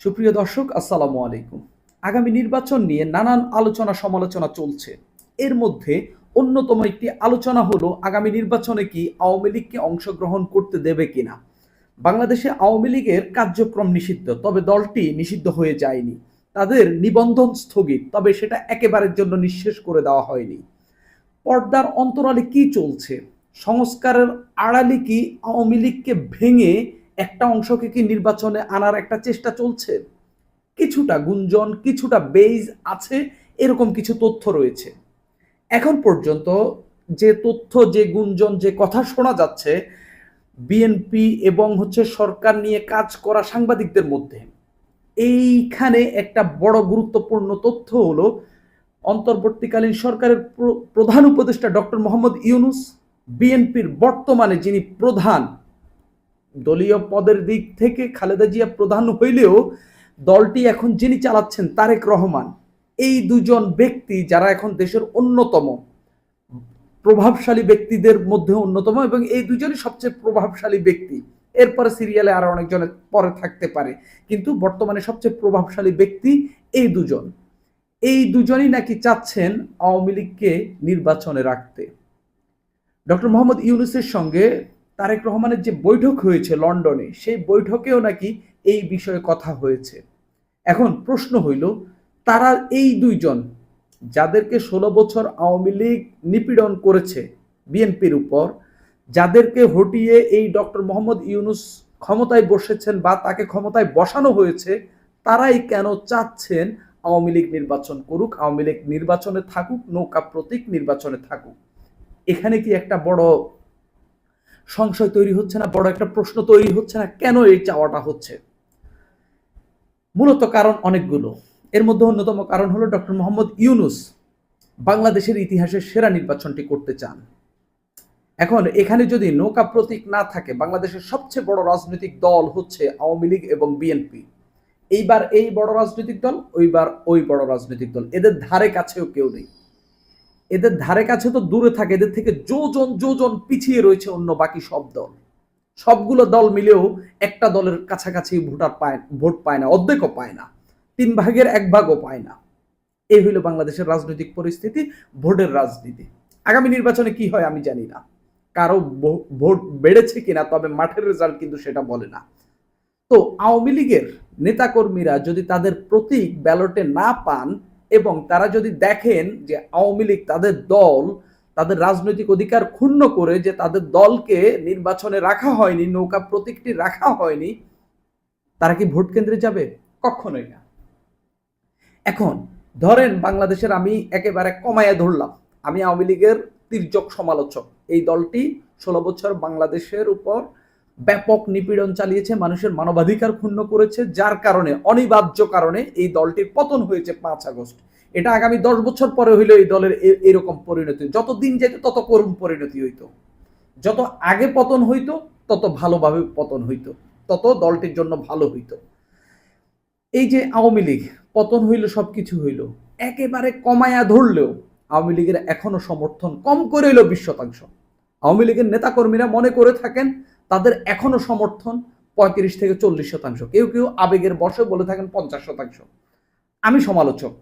সুপ্রিয় দর্শক, আসসালামু আলাইকুম। আগামী নির্বাচন নিয়ে নানান আলোচনা সমালোচনা চলছে। এর মধ্যে অন্যতম একটি আলোচনা হলো আগামী নির্বাচনে কি আওয়ামী লীগকে অংশগ্রহণ করতে দেবে কিনা। বাংলাদেশে আওয়ামী লীগের কার্যক্রম নিষিদ্ধ, তবে দলটি নিষিদ্ধ হয়ে যায়নি। তাদের নিবন্ধন স্থগিত, তবে সেটা একেবারের জন্য নিঃশেষ করে দেওয়া হয়নি। পর্দার অন্তরালে কি চলছে? সংস্কারের আড়ালে কি আওয়ামী লীগকে ভেঙে একটা অংশকে কি নির্বাচনে আনার একটা চেষ্টা চলছে? কিছুটা গুঞ্জন, কিছুটা বেইজ আছে, এরকম কিছু তথ্য রয়েছে। এখন পর্যন্ত যে তথ্য, যে গুঞ্জন, যে কথা শোনা যাচ্ছে বিএনপি এবং সরকার নিয়ে কাজ করা সাংবাদিকদের মধ্যে, এইখানে একটা বড় গুরুত্বপূর্ণ তথ্য হলো অন্তর্বর্তীকালীন সরকারের প্রধান উপদেষ্টা ডক্টর মোহাম্মদ ইউনূস, বিএনপির বর্তমানে যিনি প্রধান, দলীয় পদের দিক থেকে খালেদা জিয়া প্রধান হইলেও দলটি এখন যিনি চালাচ্ছেন তারেক রহমান, এই দুজন ব্যক্তি যারা এখন দেশের অন্যতম প্রভাবশালী ব্যক্তিদের মধ্যে অন্যতম, এবং এই দুজনই সবচেয়ে প্রভাবশালী ব্যক্তি। এরপরে সিরিয়ালে আরো অনেকজনের পরে থাকতে পারে, কিন্তু বর্তমানে সবচেয়ে প্রভাবশালী ব্যক্তি এই দুজনই নাকি চাচ্ছেন আওয়ামী লীগকে নির্বাচনে রাখতে। ডক্টর মোহাম্মদ ইউনূসের সঙ্গে তারেক রহমানের যে বৈঠক হয়েছে লন্ডনে, সেই বৈঠকেও নাকি এই বিষয়ে কথা হয়েছে। এখন প্রশ্ন হইল, তারা এই দুইজন যাদেরকে 16 বছর আওয়ামী লীগ নিপীড়ন করেছে বিএনপির উপর, যাদেরকে হটিয়ে এই ডক্টর মোহাম্মদ ইউনূস ক্ষমতায় বসেছেন বা তাকে ক্ষমতায় বসানো হয়েছে, তারাই কেন চাচ্ছেন আওয়ামী লীগ নির্বাচন করুক, আওয়ামী লীগ নির্বাচনে থাকুক, নৌকা প্রতীক নির্বাচনে থাকুক? এখানে কি একটা বড় সংশয় তৈরি হচ্ছে না? বড় একটা প্রশ্ন তৈরি হচ্ছে না? কেন এই চাওয়াটা হচ্ছে? মূলত কারণ অনেকগুলো। এর মধ্যে অন্যতম কারণ হলো ডক্টর মোহাম্মদ ইউনূস বাংলাদেশের ইতিহাসের সেরা নির্বাচনটি করতে চান। এখন এখানে যদি নৌকা প্রতীক না থাকে, বাংলাদেশের সবচেয়ে বড় রাজনৈতিক দল হচ্ছে আওয়ামী লীগ এবং বিএনপি। এইবার এই বড় রাজনৈতিক দল, ওইবার ওই বড় রাজনৈতিক দল, এদের ধারে কাছেও কেউ নেই। এদের ধারে কাছে তো দূরে থাকে, এদের থেকে যোজন যোজন পিছিয়ে রয়েছে অন্য বাকি সব দল। সবগুলো দল মিলেও একটা দলের কাছাকাছি ভোট পায় না, অর্ধেকও পায় না, 3 ভাগের 1 ভাগও পায় না। এই হইল বাংলাদেশের রাজনৈতিক পরিস্থিতি, ভোটের রাজনীতি। আগামী নির্বাচনে কি হয় আমি জানি না, কারো ভোট বেড়েছে কিনা, তবে মাঠের রেজাল্ট কিন্তু সেটা বলে না। তো আওয়ামী লীগের নেতাকর্মীরা যদি তাদের প্রতীক ব্যালটে না পান, এবং তারা যদি দেখেন যে আওয়ামী লীগ তাদের দল, তাদের রাজনৈতিক অধিকার ক্ষুণ্ণ করে, যে তাদের দলকে নির্বাচনে রাখা হয়নি, নৌকা প্রতীকটি রাখা হয়নি, তারা কি ভোট কেন্দ্রে যাবে? কখনোই না। এখন ধরেন বাংলাদেশের, আমি একেবারে কমায়া ধরলাম, আমি আওয়ামী লীগের তির্যক সমালোচক। এই দলটি 16 বছর বাংলাদেশের উপর ব্যাপক নিপীড়ন চালিয়েছে, মানুষের মানবাধিকার ক্ষুণ্ণ করেছে, যার কারণে, অনিবার্য কারণে এই দলটির পতন হয়েছে 5 আগস্ট। এটা আগামী 10 বছর পরে হইলে এই দলের এরকম পরিণতি, যত দিন যেত তত করুণ পরিণতি হইতো। যত আগে পতন হইতো তত ভালোভাবে পতন হইতো, তত দলটির জন্য ভালো হইতো। এই যে আওয়ামী লীগ পতন হইল, সবকিছু হইল, একেবারে কমায়া ধরলেও আওয়ামী লীগের এখনো সমর্থন কম করে হইল 20%। আওয়ামী লীগের নেতাকর্মীরা মনে করে থাকেন তাদের এখনো সমর্থন 35 থেকে 40%, কেউ কেউ আবেগের বশে বলে থাকেন 50%। আমি সমালোচক,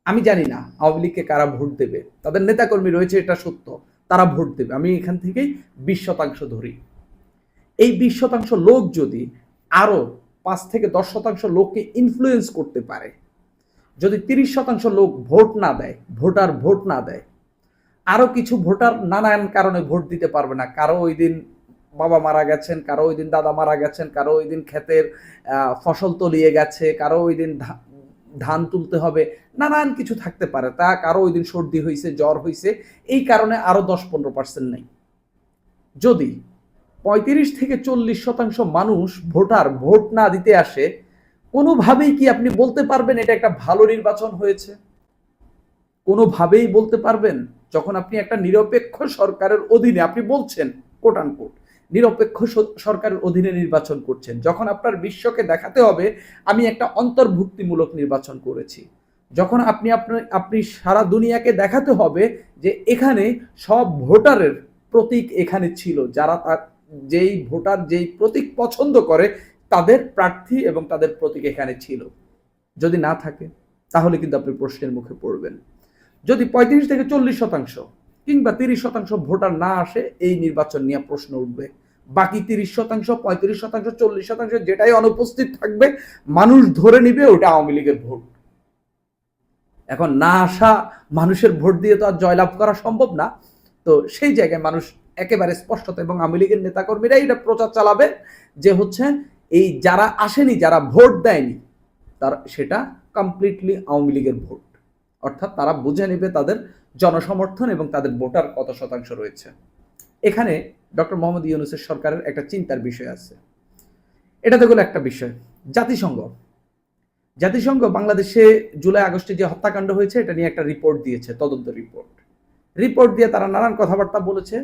আমি জানি না আওয়ামী লীগকে কারা ভোট দেবে, তাদের নেতাকর্মী রয়েছে, এটা সত্য, তারা ভোট দেবে। আমি এখান থেকেই 20% ধরি। এই 20% লোক যদি আরো 5 থেকে 10% লোককে ইনফ্লুয়েন্স করতে পারে, যদি 30% লোক ভোট না দেয়, ভোট না দেয়, আরো কিছু ভোটার নানান কারণে ভোট দিতে পারবে না, কারো ওই দিন বাবা মারা গেছেন, কারো ওই দিন দাদা মারা গেছেন, কারো ওই দিন ক্ষেতের ফসল তলিয়ে গেছে, কারো ওই দিন ধান তুলতে হবে, নানান কিছু থাকতে পারে, তা কারো ওই দিন সর্দি হয়েছে, জ্বর হয়েছে, এই কারণে আরো 10-15% নেই। যদি 35 থেকে 40% মানুষ ভোটার ভোট না দিতে আসে, কোনোভাবেই কি আপনি বলতে পারবেন এটা একটা ভালো নির্বাচন হয়েছে? কোনোভাবেই বলতে পারবেন? যখন আপনি একটা নিরপেক্ষ সরকারের অধীনে, আপনি বলছেন কোট আনকোট নিরপেক্ষ সরকারের অধীনে নির্বাচন করছেন, যখন আপনার বিশ্বকে দেখাতে হবে আমি একটা অন্তর্ভুক্তিমূলক নির্বাচন করেছি, যখন আপনি সারা দুনিয়াকে দেখাতে হবে যে এখানে সব ভোটারের প্রতীক এখানে ছিল, যারা যেই ভোটার যেই প্রতীক পছন্দ করে তাদের প্রার্থী এবং তাদের প্রতীক এখানে ছিল। যদি না থাকে তাহলে কিন্তু আপনি প্রশ্নের মুখে পড়বেন। যদি 35 থেকে 40% কিংবা 30% ভোটার না আসে, এই নির্বাচন নিয়ে প্রশ্ন উঠবে। বাকি 30%, 35%, 40% যেটাই অনুপস্থিত থাকবে, মানুষ ধরে নিবে ওটা আওয়ামী লীগের ভোট। এখন না আসা মানুষের ভোট দিয়ে তো আর জয়লাভ করা সম্ভব না। তো সেই জায়গায় মানুষ একেবারে স্পষ্টত, এবং আওয়ামী লীগের নেতাকর্মীরাই এটা প্রচার চালাবে যে হচ্ছে এই যারা আসেনি, যারা ভোট দেয়নি, তার সেটা কমপ্লিটলি আওয়ামী লীগের ভোট। অর্থাৎ তারা বুঝে নেবে তাদের জনসমর্থন এবং তাদের ভোটার কত শতাংশ রয়েছে। এখানে ডক্টর মোহাম্মদ ইউনূসের সরকারের একটা চিন্তার বিষয় আছে। এটাতে হলো একটা বিষয়, জাতিসংঘ বাংলাদেশে জুলাই আগস্টে যে হত্যাকাণ্ড হয়েছে এটা নিয়ে একটা রিপোর্ট দিয়েছে, তদন্ত রিপোর্ট দিয়ে তারা নানান কথাবার্তা বলেছে।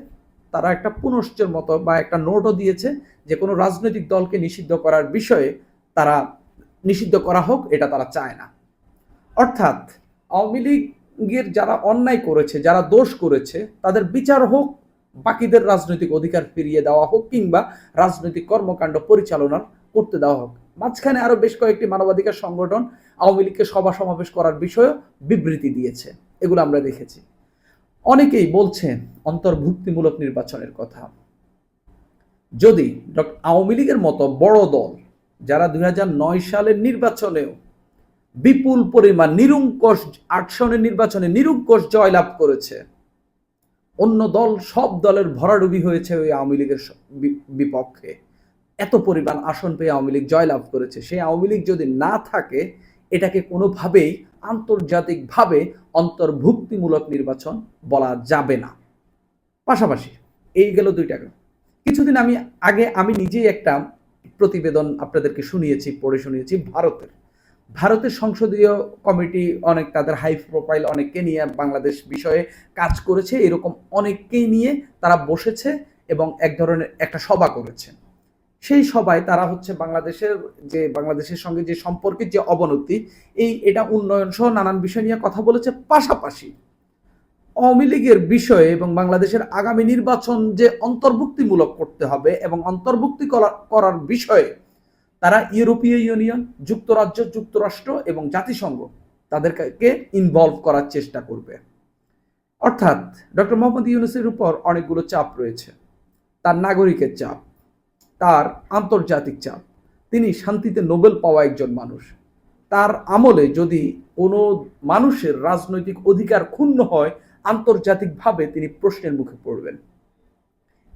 তারা একটা পুনশ্চের মতো বা একটা নোটও দিয়েছে যে কোনো রাজনৈতিক দলকে নিষিদ্ধ করার বিষয়ে তারা নিষিদ্ধ করা হোক, এটা তারা চায় না। অর্থাৎ আওয়ামী লীগের যারা অন্যায় করেছে, যারা দোষ করেছে, তাদের বিচার হোক, বাকিদের রাজনৈতিক অধিকার ফিরিয়ে দেওয়া হোক, কিংবা রাজনৈতিক কর্মকাণ্ড পরিচালনা করতে দেওয়া হোক। মাঝখানে আরো বেশ কয়েকটি মানবাধিকার সংগঠন আওয়ামী লীগকে সভা সমাবেশ করার বিষয়ে বিবৃতি দিয়েছে, এগুলো আমরা দেখেছি। অনেকেই বলছেন অন্তর্ভুক্তিমূলক নির্বাচনের কথা। যদি আওয়ামী লীগের মতো বড় দল, যারা 2009 সালের নির্বাচনেও বিপুল পরিমাণ নিরঙ্কুশ 8 সনের নির্বাচনে নিরঙ্কুশ জয়লাভ করেছে, অন্য দল সব দলের ভরাডুবি হয়েছে ওই আওয়ামী লীগের বিপক্ষে, এত পরিমাণ আসন পেয়ে আওয়ামী লীগ জয়লাভ করেছে, সেই আওয়ামী লীগ যদি না থাকে, এটাকে কোনোভাবেই আন্তর্জাতিকভাবে অন্তর্ভুক্তিমূলক নির্বাচন বলা যাবে না। পাশাপাশি এই গেল 2 টাকা। কিছুদিন আগে আমি নিজেই একটা প্রতিবেদন আপনাদেরকে পড়ে শুনিয়েছি। ভারতের সংসদীয় কমিটি অনেক তাদের হাই প্রোফাইল অনেককে নিয়ে বাংলাদেশ বিষয়ে কাজ করেছে, এরকম অনেককেই নিয়ে তারা বসেছে এবং এক ধরনের একটা সভা করেছে। সেই সভায় তারা হচ্ছে বাংলাদেশের সঙ্গে যে সম্পর্কের যে অবনতি, এটা উন্নয়ন সহ নানান বিষয় নিয়ে কথা বলেছে। পাশাপাশি আওয়ামী লীগের বিষয়ে এবং বাংলাদেশের আগামী নির্বাচন যে অন্তর্ভুক্তিমূলক করতে হবে এবং অন্তর্ভুক্তি করার বিষয়ে তারা ইউরোপীয় ইউনিয়ন, যুক্তরাষ্ট্র এবং জাতিসংঘ তাদেরকে ইনভলভ করার চেষ্টা করবে। অর্থাৎ ডক্টর মোহাম্মদ ইউনূসের উপর অনেকগুলো চাপ রয়েছে, তার নাগরিকের চাপ, তার আন্তর্জাতিক চাপ। তিনি শান্তিতে নোবেল পাওয়া একজন মানুষ। তার আমলে যদি কোনো মানুষের রাজনৈতিক অধিকার ক্ষুণ্ণ হয়, আন্তর্জাতিকভাবে তিনি প্রশ্নের মুখে পড়বেন।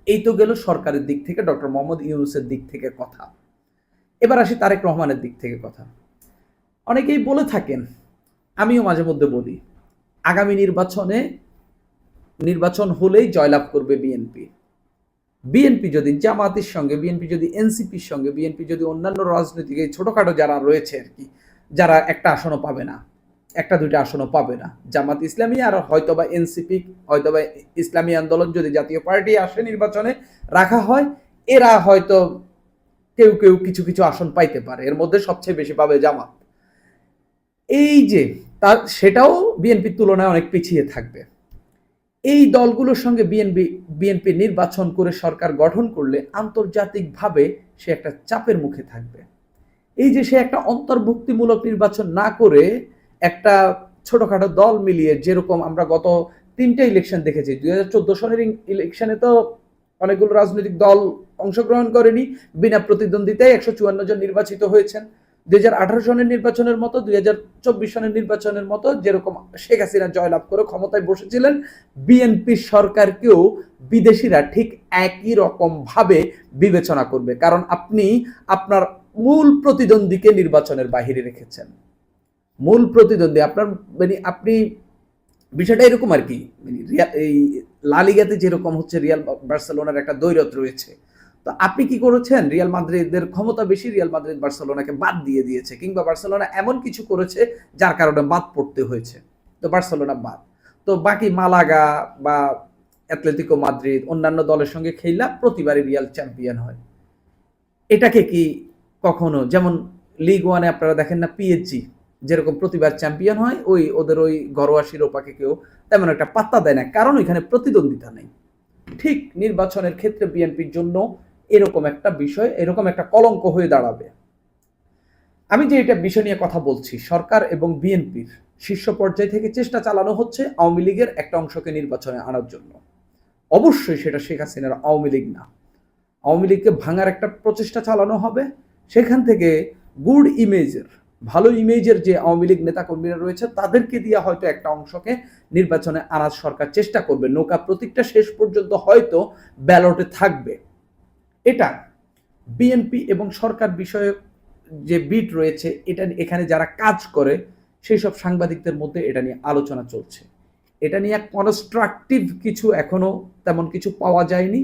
এই তো গেল সরকারের দিক থেকে, ডক্টর মোহাম্মদ ইউনূসের দিক থেকে কথা। এবার আসি তারেক রহমানের দিক থেকে কথা। অনেকেই বলে থাকেন, আমিও মাঝে মধ্যে বলি, আগামী নির্বাচন হলেই জয়লাভ করবে বিএনপি যদি জামাতের সঙ্গে, বিএনপি যদি এনসিপির সঙ্গে, বিএনপি যদি অন্যান্য রাজনৈতিক এই ছোটখাটো যারা রয়েছে আর কি, যারা একটা আসনও পাবে না, একটা দুইটা আসনও পাবে না, জামাত ইসলামী আর হয়তোবা এনসিপি, হয়তোবা ইসলামী আন্দোলন যদি জাতীয় পার্টি আসে নির্বাচনে রাখা হয়, এরা হয়তো কেউ কিছু কিছু আসন পাইতে পারে, এর মধ্যে সবচেয়ে বেশি পাবে জামাত। এই যে সেটাও বিএনপির তুলনায় অনেক পিছিয়ে থাকবে। এই দলগুলোর সঙ্গে বিএনপি নির্বাচন করে সরকার গঠন করলে আন্তর্জাতিকভাবে সে একটা চাপের মুখে থাকবে। এই যে সে একটা অন্তর্ভুক্তিমূলক নির্বাচন না করে একটা ছোটখাটো দল মিলিয়ে, যেরকম আমরা গত 3টে ইলেকশন দেখেছি, 2014 সনের ইলেকশনে তো অনেকগুলো রাজনৈতিক দল অংশগ্রহণ করেনি, বিনা প্রতিদ্বন্দ্বিতায় 154 জন নির্বাচিত হয়েছেন। 2018 সনের নির্বাচনের মতো, 2024 সনের নির্বাচনের মতো, যেরকম শেখ হাসিনা জয়লাভ করে ক্ষমতায় বসেছিলেন, বিএনপি সরকারকেও বিদেশিরা ঠিক একই রকম ভাবে বিবেচনা করবে, কারণ আপনি আপনার মূল প্রতিদ্বন্দ্বীকে নির্বাচনের বাহিরে রেখেছেন। মূল প্রতিদ্বন্দ্বী আপনার আপনি বিষয়টা এরকম আর কি, এই লা লিগাতে যেরকম হচ্ছে রিয়াল বার্সেলোনার একটা দ্বৈরথ রয়েছে, তো আপনি কি করেছেন, রিয়াল মাদ্রিদের ক্ষমতা বেশি, রিয়াল মাদ্রিদ বার্সেলোনাকে বাদ দিয়ে দিয়েছে, কিংবা বার্সেলোনা এমন কিছু করেছে যার কারণে বাদ পড়তে হয়েছে, তো বার্সেলোনা বাদ। তো বাকি মালাগা বা অ্যাটলেটিকো মাদ্রিদ অন্যান্য দলের সঙ্গে খেললে প্রতিবারই রিয়াল চ্যাম্পিয়ন হয়। এটাকে কি কখনো, যেমন লিগ ওয়ানে আপনারা দেখেন না, পিএসজি যেরকম প্রতিবার চ্যাম্পিয়ন হয়, ওদের ওই ঘরোয়া শিরোপাকে কেউ তেমন একটা পাত্তা দেয় না, কারণ এখানে প্রতিদ্বন্দ্বিতা নেই। ঠিক নির্বাচনের ক্ষেত্রে বিএনপির জন্য এরকম একটা বিষয়, এরকম একটা কলঙ্ক হয়ে দাঁড়াবে। আমি যে এটা বিষয় নিয়ে কথা বলছি, সরকার এবং বিএনপির শীর্ষ পর্যায় থেকে চেষ্টা চালানো হচ্ছে আওয়ামী লীগের একটা অংশকে নির্বাচনে আনার জন্য। অবশ্যই সেটা শেখ হাসিনার আওয়ামী লীগ না, আওয়ামী লীগকে ভাঙার একটা প্রচেষ্টা চালানো হবে। সেখান থেকে গুড ইমেজের, ভালো ইমেজের যে আওয়ামী লীগ নেতাকর্মীরা রয়েছে তাদেরকে দিয়ে হয়তো একটা অংশকে নির্বাচনে আনার সরকার চেষ্টা করবে। নৌকা প্রতীকটা শেষ পর্যন্ত হয়তো ব্যালটে থাকবে। এটা বিএনপি এবং সরকার বিষয়ক যে বিট রয়েছে, এটা এখানে যারা কাজ করে সেই সব সাংবাদিকদের মধ্যে এটা নিয়ে আলোচনা চলছে। এটা নিয়ে কনস্ট্রাকটিভ কিছু এখনো তেমন কিছু পাওয়া যায়নি।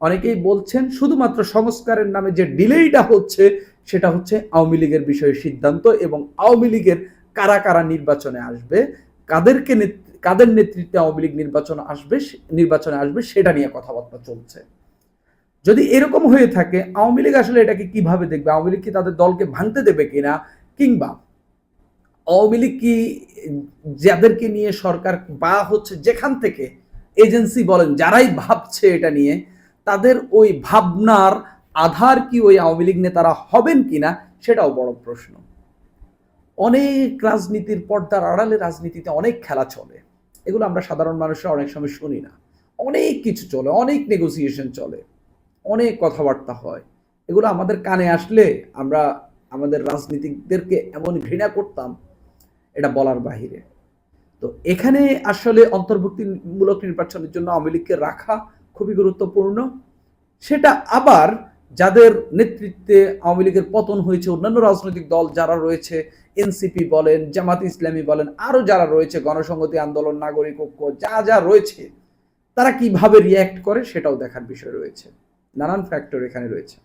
অনেকেই বলছেন শুধুমাত্র সংস্কারের নামে যে ডিলেইটা হচ্ছে সেটা হচ্ছে আওয়ামী লীগের বিষয়ে সিদ্ধান্ত, এবং আওয়ামী লীগের কারা কারা নির্বাচনে আসবে, কাদের নেতৃত্বে আওয়ামী লীগ নির্বাচনে আসবে সেটা নিয়ে কথাবার্তা চলছে। যদি এরকম হয়ে থাকে, আওয়ামী লীগ আসলে এটাকে কিভাবে দেখবে? আওয়ামী লীগ কি তাদের দলকে ভাঙতে দেবে কিনা, কিংবা আওয়ামী লীগ কি যাদেরকে নিয়ে সরকার বা হচ্ছে যেখান থেকে এজেন্সি বলেন যারাই ভাবছে এটা নিয়ে, তাদের ওই ভাবনার আধার কি ওই আওয়ামী লীগ নেতারা হবেন কিনা সেটাও বড় প্রশ্ন। অনেক রাজনীতির পর্দার আড়ালে রাজনীতিতে অনেক খেলা চলে, এগুলো আমরা সাধারণ মানুষরা অনেক সময় শুনি না। অনেক কিছু চলে, অনেক নেগোসিয়েশন চলে, অনেক কথাবার্তা হয়। এগুলো আমাদের কানে আসলে আমরা আমাদের রাজনীতিকদেরকে এমন ঘৃণা করতাম, এটা বলার বাহিরে। তো এখানে আসলে অন্তর্ভুক্তিমূলক নির্বাচনের জন্য আওয়ামী লীগকে রাখা খুবই গুরুত্বপূর্ণ। সেটা আবার যাদের নেতৃত্বে আওয়ামী লীগের পতন হয়েছে, অন্যান্য রাজনৈতিক দল যারা রয়েছে, এনসিপি বলেন, জামাত ইসলামী বলেন, আরো যারা রয়েছে, গণসংহতি আন্দোলন, নাগরিক ঐক্য, যা রয়েছে, তারা কিভাবে রিয়্যাক্ট করে সেটাও দেখার বিষয় রয়েছে। নানান ফ্যাক্টর এখানে রয়েছে।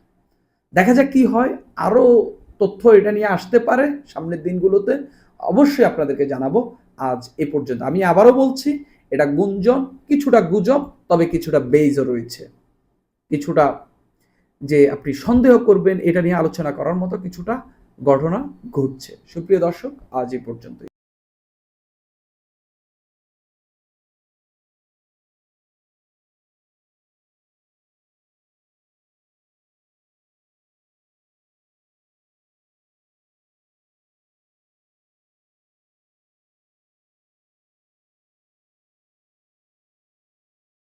দেখা যাক কি হয়। আরো তথ্য এটা নিয়ে আসতে পারে সামনের দিনগুলোতে, অবশ্যই আপনাদেরকে জানাবো। আজ এ পর্যন্ত। আমি আবারও বলছি, এটা গুঞ্জন, কিছুটা গুজব, তবে কিছুটা বেইজও রয়েছে, কিছুটা যে আপনি সন্দেহ করবেন এটা নিয়ে আলোচনা করার মতো কিছুটা ঘটনা ঘটছে। সুপ্রিয় দর্শক, আজ এ পর্যন্তই।